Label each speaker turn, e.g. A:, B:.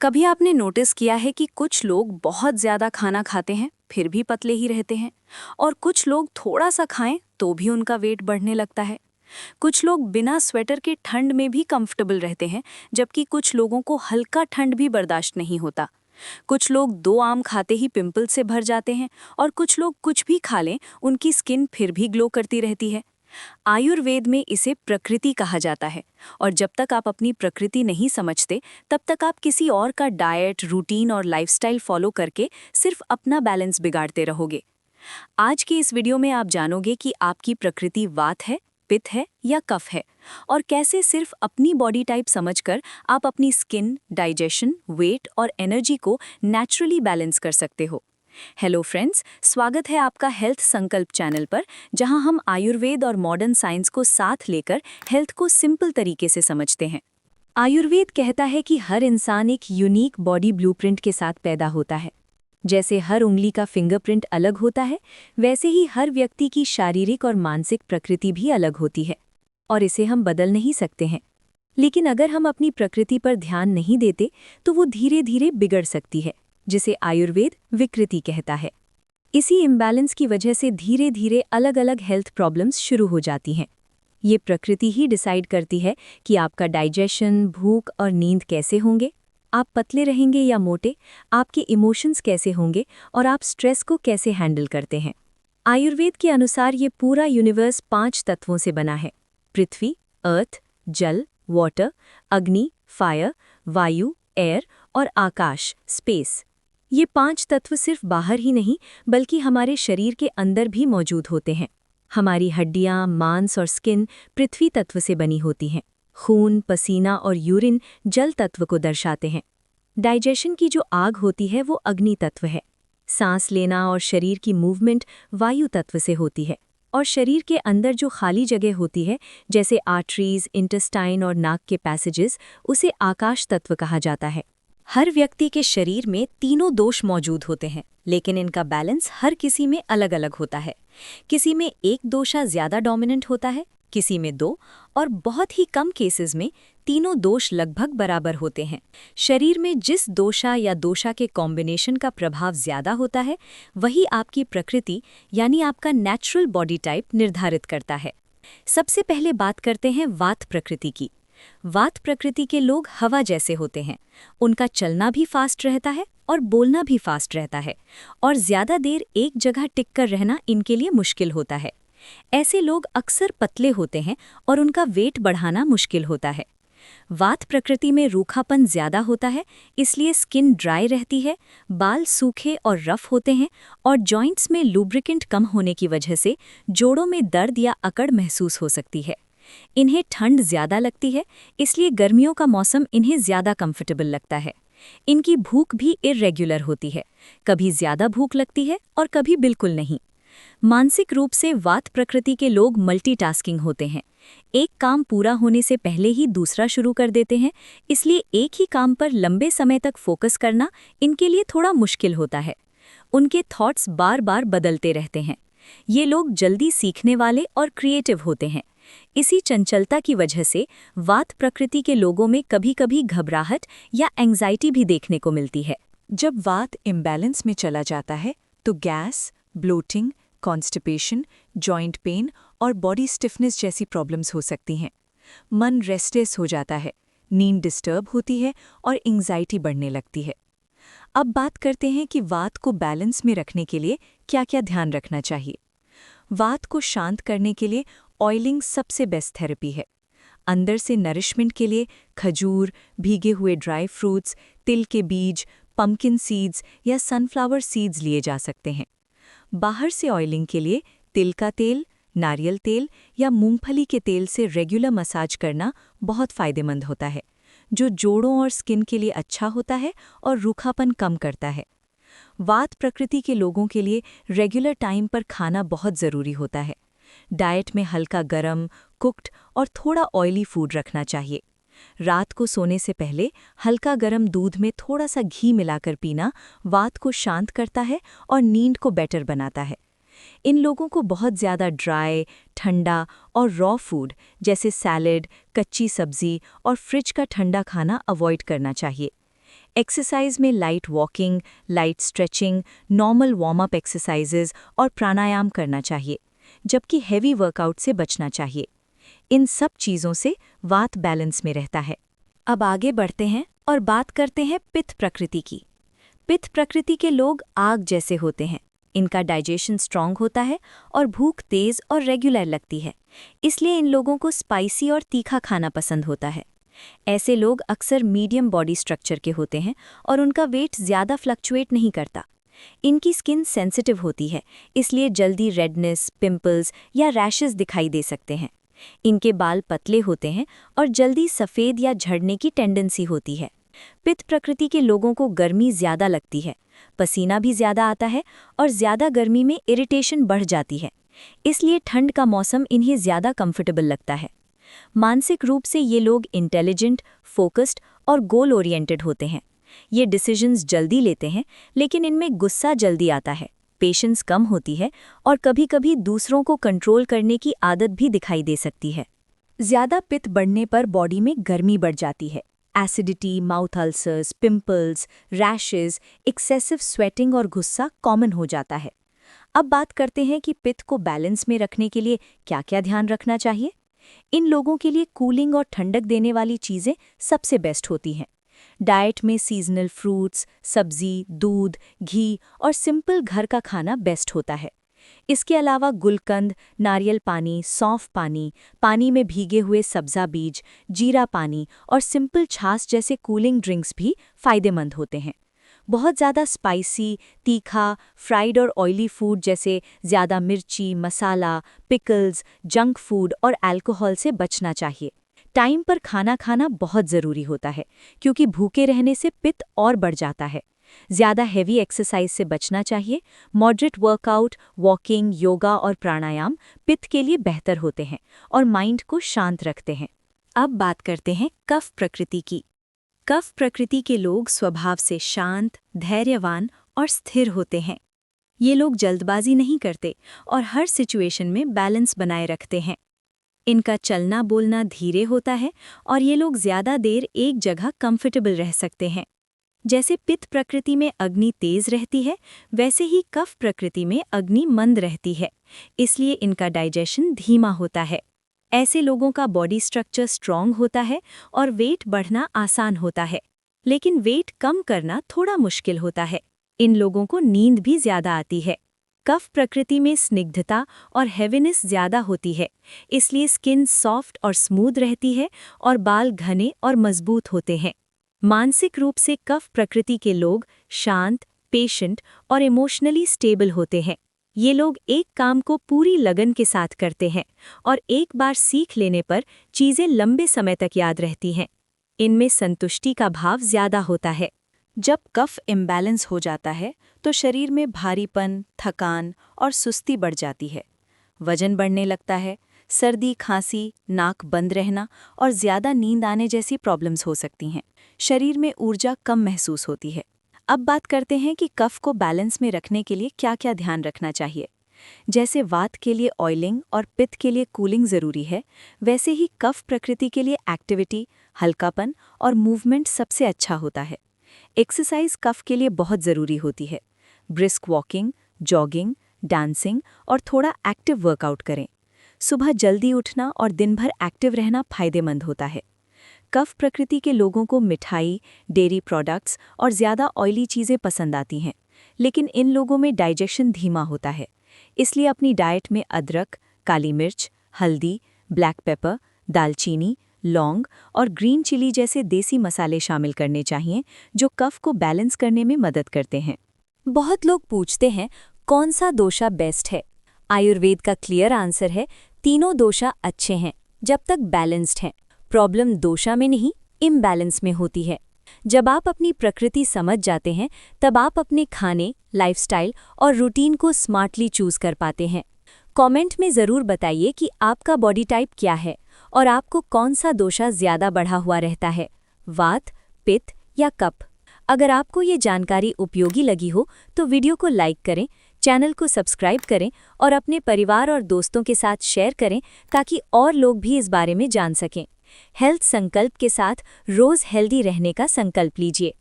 A: कभी आपने नोटिस किया है कि कुछ लोग बहुत ज़्यादा खाना खाते हैं फिर भी पतले ही रहते हैं और कुछ लोग थोड़ा सा खाएं तो भी उनका वेट बढ़ने लगता है। कुछ लोग बिना स्वेटर के ठंड में भी कंफर्टेबल रहते हैं, जबकि कुछ लोगों को हल्का ठंड भी बर्दाश्त नहीं होता। कुछ लोग 2 आम खाते ही पिंपल से भर जाते हैं और कुछ लोग कुछ भी खा लें उनकी स्किन फिर भी ग्लो करती रहती है। आयुर्वेद में इसे प्रकृति कहा जाता है और जब तक आप अपनी प्रकृति नहीं समझते तब तक आप किसी और का डाइट, रूटीन और लाइफस्टाइल फॉलो करके सिर्फ अपना बैलेंस बिगाड़ते रहोगे। आज की इस वीडियो में आप जानोगे कि आपकी प्रकृति वात है, पित्त है या कफ है, और कैसे सिर्फ अपनी बॉडी टाइप समझकर आप अपनी स्किन, डाइजेशन, वेट और एनर्जी को नेचुरली बैलेंस कर सकते हो। हेलो फ्रेंड्स, स्वागत है आपका हेल्थ संकल्प चैनल पर, जहां हम आयुर्वेद और मॉडर्न साइंस को साथ लेकर हेल्थ को सिंपल तरीके से समझते हैं। आयुर्वेद कहता है कि हर इंसान एक यूनिक बॉडी ब्लूप्रिंट के साथ पैदा होता है। जैसे हर उंगली का फिंगरप्रिंट अलग होता है, वैसे ही हर व्यक्ति की शारीरिक और मानसिक प्रकृति भी अलग होती है और इसे हम बदल नहीं सकते हैं। लेकिन अगर हम अपनी प्रकृति पर ध्यान नहीं देते तो वो धीरे धीरे बिगड़ सकती है, जिसे आयुर्वेद विकृति कहता है। इसी इम्बैलेंस की वजह से धीरे धीरे अलग अलग हेल्थ प्रॉब्लम्स शुरू हो जाती हैं। ये प्रकृति ही डिसाइड करती है कि आपका डाइजेशन, भूख और नींद कैसे होंगे, आप पतले रहेंगे या मोटे, आपके इमोशंस कैसे होंगे और आप स्ट्रेस को कैसे हैंडल करते हैं। आयुर्वेद के अनुसार ये पूरा यूनिवर्स 5 तत्वों से बना है: पृथ्वी, अर्थ, जल, वाटर, अग्नि, फायर, वायु, एयर और आकाश, स्पेस। ये 5 तत्व सिर्फ बाहर ही नहीं बल्कि हमारे शरीर के अंदर भी मौजूद होते हैं। हमारी हड्डियां, मांस और स्किन पृथ्वी तत्व से बनी होती हैं। खून, पसीना और यूरिन जल तत्व को दर्शाते हैं। डाइजेशन की जो आग होती है वो अग्नि तत्व है। सांस लेना और शरीर की मूवमेंट वायु तत्व से होती है। और शरीर के अंदर जो खाली जगह होती है, जैसे आर्टरीज, इंटेस्टाइन और नाक के पैसेजेस, उसे आकाश तत्व कहा जाता है। हर व्यक्ति के शरीर में तीनों दोष मौजूद होते हैं, लेकिन इनका बैलेंस हर किसी में अलग अलग होता है। किसी में एक दोषा ज्यादा डोमिनेंट होता है, किसी में 2, और बहुत ही कम केसेस में तीनों दोष लगभग बराबर होते हैं। शरीर में जिस दोषा या दोषा के कॉम्बिनेशन का प्रभाव ज्यादा होता है, वही आपकी प्रकृति यानी आपका नेचुरल बॉडी टाइप निर्धारित करता है। सबसे पहले बात करते हैं वात प्रकृति की। वात प्रकृति के लोग हवा जैसे होते हैं। उनका चलना भी फास्ट रहता है और बोलना भी फास्ट रहता है, और ज्यादा देर एक जगह टिक कर रहना इनके लिए मुश्किल होता है। ऐसे लोग अक्सर पतले होते हैं और उनका वेट बढ़ाना मुश्किल होता है। वात प्रकृति में रूखापन ज्यादा होता है, इसलिए स्किन ड्राई रहती है, बाल सूखे और रफ होते हैं, और जॉइंट्स में लुब्रिकेंट कम होने की वजह से जोड़ों में दर्द या अकड़ महसूस हो सकती है। इन्हें ठंड ज्यादा लगती है, इसलिए गर्मियों का मौसम इन्हें ज्यादा कंफर्टेबल लगता है। इनकी भूख भी इर्रेगुलर होती है, कभी ज्यादा भूख लगती है और कभी बिल्कुल नहीं। मानसिक रूप से वात प्रकृति के लोग मल्टीटास्किंग होते हैं। एक काम पूरा होने से पहले ही दूसरा शुरू कर देते हैं, इसलिए एक ही काम पर लंबे समय तक फोकस करना इनके लिए थोड़ा मुश्किल होता है। उनके थॉट्स बार बार बदलते रहते हैं। ये लोग जल्दी सीखने वाले और क्रिएटिव होते हैं। इसी चंचलता की वजह से वात प्रकृति के लोगों में कभी-कभी घबराहट या एंग्जाइटी भी देखने को मिलती है।
B: जब वात इम्बैलेंस में चला जाता है तो gas, bloating, constipation, joint pain और बॉडी स्टिफनेस जैसी प्रॉब्लम्स हो सकती हैं। मन रेस्टलेस हो जाता है, नींद डिस्टर्ब होती है और एंग्जाइटी बढ़ने लगती है। अब बात करते हैं कि वात को बैलेंस में रखने के लिए क्या-क्या ध्यान रखना चाहिए। वात को शांत करने के लिए ऑयलिंग सबसे बेस्ट थेरेपी है। अंदर से नरिशमेंट के लिए खजूर, भीगे हुए ड्राई फ्रूट्स, तिल के बीज, पम्पकिन सीड्स या सनफ्लावर सीड्स लिए जा सकते हैं। बाहर से ऑयलिंग के लिए तिल का तेल, नारियल तेल या मूंगफली के तेल से रेगुलर मसाज करना बहुत फायदेमंद होता है, जो जोड़ों और स्किन के लिए अच्छा होता है और रूखापन कम करता है। वात प्रकृति के लोगों के लिए रेगुलर टाइम पर खाना बहुत ज़रूरी होता है। डाइट में हल्का गरम, कुक्ड और थोड़ा ऑयली फूड रखना चाहिए। रात को सोने से पहले हल्का गरम दूध में थोड़ा सा घी मिलाकर पीना वात को शांत करता है और नींद को बेटर बनाता है। इन लोगों को बहुत ज़्यादा ड्राई, ठंडा और रॉ फूड जैसे सैलेड, कच्ची सब्जी और फ्रिज का ठंडा खाना अवॉइड करना चाहिए। एक्सरसाइज में light walking, light stretching, normal warm up exercises और प्राणायाम करना चाहिए, जबकि हेवी वर्कआउट से बचना चाहिए। इन सब चीज़ों से वात बैलेंस में रहता है।
A: अब आगे बढ़ते हैं और बात करते हैं पित्त प्रकृति की। पित्त प्रकृति के लोग आग जैसे होते हैं। इनका डाइजेशन स्ट्रांग होता है और भूख तेज और रेगुलर लगती है, इसलिए इन लोगों को स्पाइसी और तीखा खाना पसंद होता है। ऐसे लोग अक्सर मीडियम बॉडी स्ट्रक्चर के होते हैं और उनका वेट ज़्यादा फ्लक्चुएट नहीं करता। इनकी स्किन सेंसिटिव होती है, इसलिए जल्दी रेडनेस, पिंपल्स या रैशेस दिखाई दे सकते हैं। इनके बाल पतले होते हैं और जल्दी सफ़ेद या झड़ने की टेंडेंसी होती है। पित्त प्रकृति के लोगों को गर्मी ज़्यादा लगती है, पसीना भी ज़्यादा आता है और ज़्यादा गर्मी में इरिटेशन बढ़ जाती है, इसलिए ठंड का मौसम इन्हें ज़्यादा कंफर्टेबल लगता है। मानसिक रूप से ये लोग इंटेलिजेंट, फोकस्ड और गोल ओरिएंटेड होते हैं। ये डिसीजंस जल्दी लेते हैं, लेकिन इनमें गुस्सा जल्दी आता है, पेशेंस कम होती है और कभी-कभी दूसरों को कंट्रोल करने की आदत भी दिखाई दे सकती है। ज़्यादा पित्त बढ़ने पर बॉडी में गर्मी बढ़ जाती है। Acidity, mouth ulcers, pimples, rashes, excessive sweating और गुस्सा कॉमन हो जाता है। अब बात करते हैं कि पित्त को बैलेंस में रखने के लिए क्या-क्या ध्यान रखना चाहिए। इन लोगों के लिए कूलिंग और ठंडक देने वाली चीज़ें सबसे बेस्ट होती हैं। डाइट में सीजनल फ्रूट्स, सब्जी, दूध, घी और सिंपल घर का खाना बेस्ट होता है। इसके अलावा गुलकंद, नारियल पानी, सौंफ पानी, पानी में भीगे हुए सब्जा बीज, जीरा पानी और सिंपल छाछ जैसे कूलिंग ड्रिंक्स भी फायदेमंद होते हैं। बहुत ज़्यादा स्पाइसी, तीखा, फ्राइड और ऑयली फूड जैसे ज़्यादा मिर्ची, मसाला, पिकल्स, जंक फूड और अल्कोहल से बचना चाहिए। टाइम पर खाना खाना बहुत ज़रूरी होता है, क्योंकि भूखे रहने से पित्त और बढ़ जाता है। ज़्यादा हेवी एक्सरसाइज से बचना चाहिए। मॉडरेट वर्कआउट, वॉकिंग, योगा और प्राणायाम पित्त के लिए बेहतर होते हैं और माइंड को शांत रखते हैं। अब बात करते हैं कफ प्रकृति की। कफ प्रकृति के लोग स्वभाव से शांत, धैर्यवान और स्थिर होते हैं। ये लोग जल्दबाजी नहीं करते और हर सिचुएशन में बैलेंस बनाए रखते हैं। इनका चलना बोलना धीरे होता है और ये लोग ज़्यादा देर एक जगह कंफर्टेबल रह सकते हैं। जैसे पित्त प्रकृति में अग्नि तेज रहती है, वैसे ही कफ प्रकृति में अग्नि मंद रहती है, इसलिए इनका डाइजेशन धीमा होता है। ऐसे लोगों का बॉडी स्ट्रक्चर स्ट्रॉन्ग होता है और वेट बढ़ना आसान होता है, लेकिन वेट कम करना थोड़ा मुश्किल होता है। इन लोगों को नींद भी ज़्यादा आती है। कफ प्रकृति में स्निग्धता और हेवीनेस ज़्यादा होती है, इसलिए स्किन सॉफ्ट और स्मूथ रहती है और बाल घने और मजबूत होते हैं। मानसिक रूप से कफ प्रकृति के लोग शांत, पेशेंट और इमोशनली स्टेबल होते हैं। ये लोग एक काम को पूरी लगन के साथ करते हैं और एक बार सीख लेने पर चीज़ें लंबे समय तक याद रहती हैं। इनमें संतुष्टि का भाव ज़्यादा होता है। जब कफ इम्बैलेंस हो जाता है तो शरीर में भारीपन, थकान और सुस्ती बढ़ जाती है। वजन बढ़ने लगता है, सर्दी, खांसी, नाक बंद रहना और ज़्यादा नींद आने जैसी प्रॉब्लम्स हो सकती हैं। शरीर में ऊर्जा कम महसूस होती है। अब बात करते हैं कि कफ को बैलेंस में रखने के लिए क्या-क्या ध्यान रखना चाहिए। जैसे वात के लिए ऑयलिंग और पित्त के लिए कूलिंग ज़रूरी है, वैसे ही कफ प्रकृति के लिए एक्टिविटी, हल्कापन और मूवमेंट सबसे अच्छा होता है। एक्सरसाइज कफ के लिए बहुत ज़रूरी होती है। ब्रिस्क वॉकिंग, जॉगिंग, डांसिंग और थोड़ा एक्टिव वर्कआउट करें। सुबह जल्दी उठना और दिन भर एक्टिव रहना फायदेमंद होता है। कफ प्रकृति के लोगों को मिठाई, डेयरी प्रोडक्ट्स और ज़्यादा ऑयली चीज़ें पसंद आती हैं, लेकिन इन लोगों में डाइजेशन धीमा होता है। इसलिए अपनी डाइट में अदरक, काली मिर्च, हल्दी, ब्लैक पेपर, दालचीनी, लौंग और ग्रीन चिली जैसे देसी मसाले शामिल करने चाहिए, जो कफ को बैलेंस करने में मदद करते हैं। बहुत लोग पूछते हैं कौन सा दोशा बेस्ट है। आयुर्वेद का क्लियर आंसर है, तीनों दोशा अच्छे हैं जब तक बैलेंस्ड हैं। प्रॉब्लम दोशा में नहीं, इम्बैलेंस में होती है। जब आप अपनी प्रकृति समझ जाते हैं, तब आप अपने खाने, लाइफस्टाइल और रूटीन को स्मार्टली चूज कर पाते हैं। कमेंट में ज़रूर बताइए कि आपका बॉडी टाइप क्या है और आपको कौन सा दोषा ज़्यादा बढ़ा हुआ रहता है, वात, पित्त या कफ। अगर आपको ये जानकारी उपयोगी लगी हो तो वीडियो को लाइक करें, चैनल को सब्सक्राइब करें और अपने परिवार और दोस्तों के साथ शेयर करें ताकि और लोग भी इस बारे में जान सकें। हेल्थ संकल्प के साथ रोज़ हेल्दी रहने का संकल्प लीजिए।